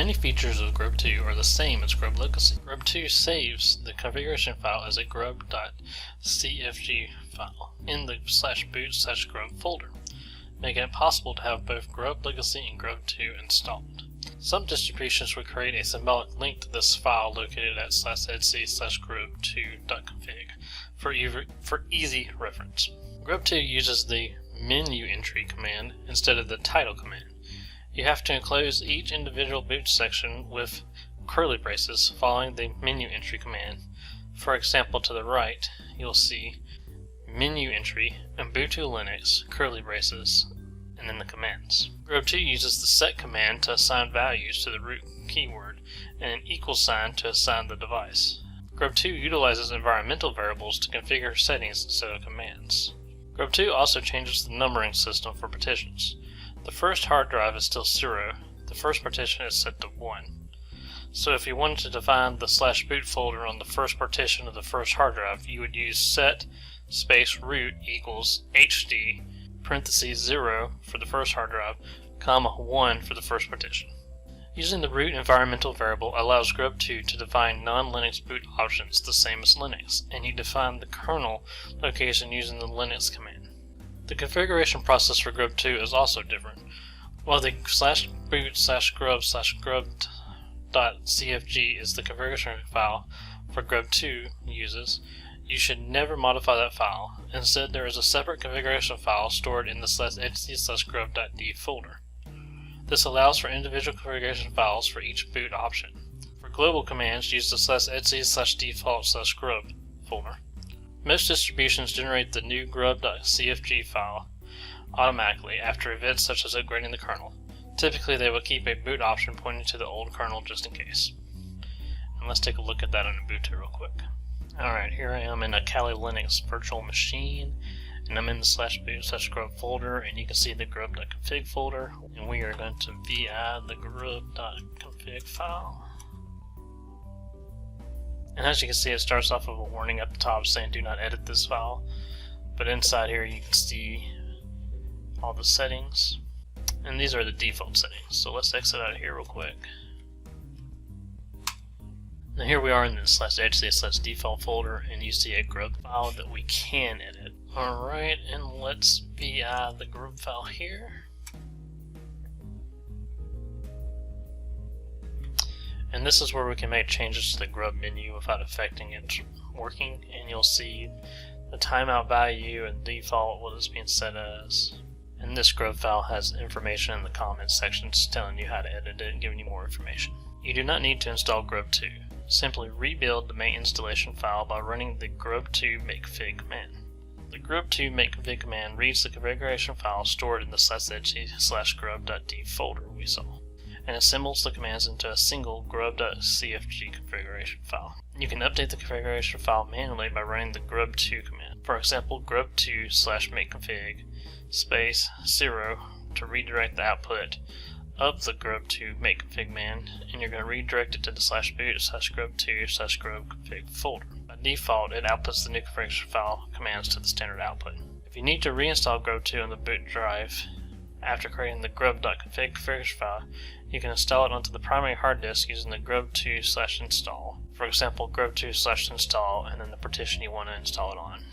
Many features of GRUB2 are the same as GRUB legacy. GRUB2 saves the configuration file as a grub.cfg file in the /boot/grub folder, making it possible to have both GRUB legacy and GRUB2 installed. Some distributions will create a symbolic link to this file located at /etc/grub2.config for easy reference. GRUB2 uses the menu entry command instead of the title command. You have to enclose each individual boot section with curly braces following the menu entry command. For example, to the right, you'll see menu entry Ubuntu Linux curly braces and then the commands. GRUB2 uses the set command to assign values to the root keyword and an equal sign to assign the device. GRUB2 utilizes environmental variables to configure settings instead of commands. GRUB2 also changes the numbering system for partitions. The first hard drive is still 0, the first partition is set to 1. So if you wanted to define the /boot folder on the first partition of the first hard drive, you would use set space root equals HD parentheses 0 for the first hard drive, comma 1 for the first partition. Using the root environmental variable allows GRUB2 to define non-Linux boot options the same as Linux, and you define the kernel location using the Linux command. The configuration process for GRUB2 is also different. While the /boot/grub/grub.cfg is the configuration file for GRUB2 uses, you should never modify that file. Instead, there is a separate configuration file stored in the /etc/grub.d folder. This allows for individual configuration files for each boot option. For global commands, use the /etc/default/grub folder. Most distributions generate the new grub.cfg file automatically after events such as upgrading the kernel. Typically, they will keep a boot option pointing to the old kernel just in case. And let's take a look at that on Ubuntu real quick. Alright, here I am in a Kali Linux virtual machine, and I'm in the /boot/grub folder, and you can see the grub.config folder, and we are going to vi the grub.config file. And as you can see, it starts off with a warning at the top saying do not edit this file, but inside here you can see all the settings, and these are the default settings. So let's exit out of here real quick. Now here we are in the /etc/default folder, and you see a grub file that we can edit. Alright, and let's vi the grub file here. And this is where we can make changes to the grub menu without affecting it working, and you'll see the timeout value and default, what it's being set as. And this grub file has information in the comments sections telling you how to edit it and giving you more information. You do not need to install GRUB2. Simply rebuild the main installation file by running the grub2 makeconfig command. The grub2 makeconfig command reads the configuration file stored in the /etc/grub.d folder we saw, and assembles the commands into a single grub.cfg configuration file. You can update the configuration file manually by running the grub2 command. For example, grub2/makeconfig --0 to redirect the output of the grub2 makeconfig command, and you're going to redirect it to the /boot/grub2/grubconfig folder. By default, it outputs the new configuration file commands to the standard output. If you need to reinstall GRUB2 on the boot drive after creating the grub.config configuration file, you can install it onto the primary hard disk using the grub2/install. For example, grub2/install and then the partition you want to install it on.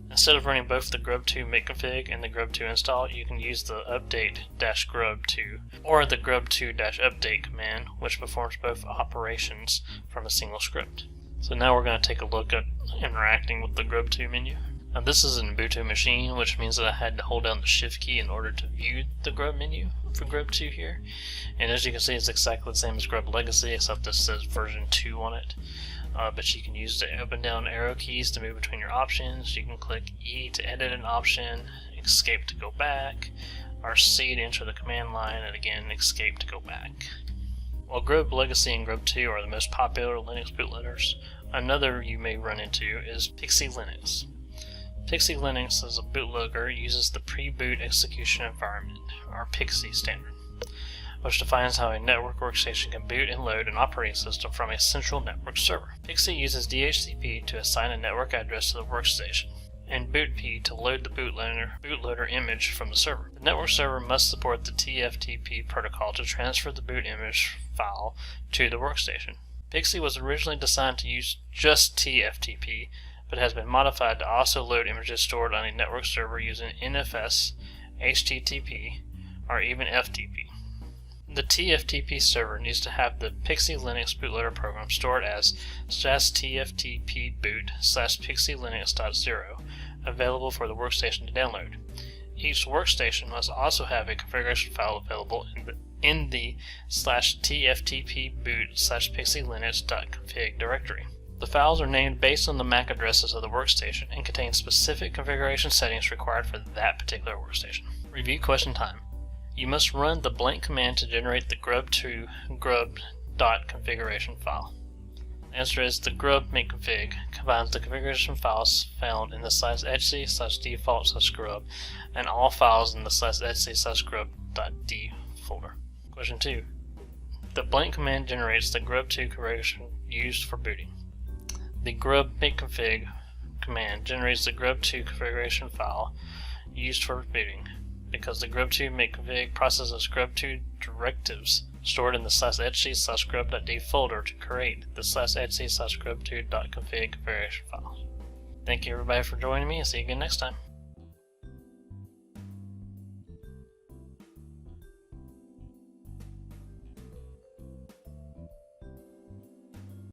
Instead of running both the grub2 makeconfig and the grub2 install, you can use the update-grub2 or the grub2-update command, which performs both operations from a single script. So now we're going to take a look at interacting with the grub2 menu. Now this is an Ubuntu machine, which means that I had to hold down the shift key in order to view the grub menu for GRUB2 here. And as you can see, it's exactly the same as GRUB Legacy, except this says version 2 on it. But you can use the up and down arrow keys to move between your options. You can click E to edit an option, escape to go back, or C to enter the command line, and again escape to go back. While GRUB Legacy and GRUB2 are the most popular Linux bootloaders, another you may run into is PXELINUX. PXELINUX as a bootloader uses the pre-boot execution environment, or PXE standard, which defines how a network workstation can boot and load an operating system from a central network server. PXE uses DHCP to assign a network address to the workstation. and bootp to load the bootloader image from the server. The network server must support the TFTP protocol to transfer the boot image file to the workstation. PXE was originally designed to use just TFTP, but has been modified to also load images stored on a network server using NFS, HTTP, or even FTP. The TFTP server needs to have the PXELINUX bootloader program stored as /tftpboot/pxelinux.0 available for the workstation to download. Each workstation must also have a configuration file available in the /tftpboot/pxelinux.config directory. The files are named based on the MAC addresses of the workstation and contain specific configuration settings required for that particular workstation. Review question time. You must run the blank command to generate the GRUB2 grub.configuration file. The answer is the grub makeconfig combines the configuration files found in the /etc/default/grub and all files in the /etc/grub.d folder. Question 2. The blank command generates the GRUB2 configuration used for booting. The grub makeconfig command generates the GRUB2 configuration file used for booting, because the GRUB2 makeconfig processes GRUB2 directives stored in the /etc/grub.d folder to create the /etc/grub2.config configuration file. Thank you everybody for joining me, and see you again next time.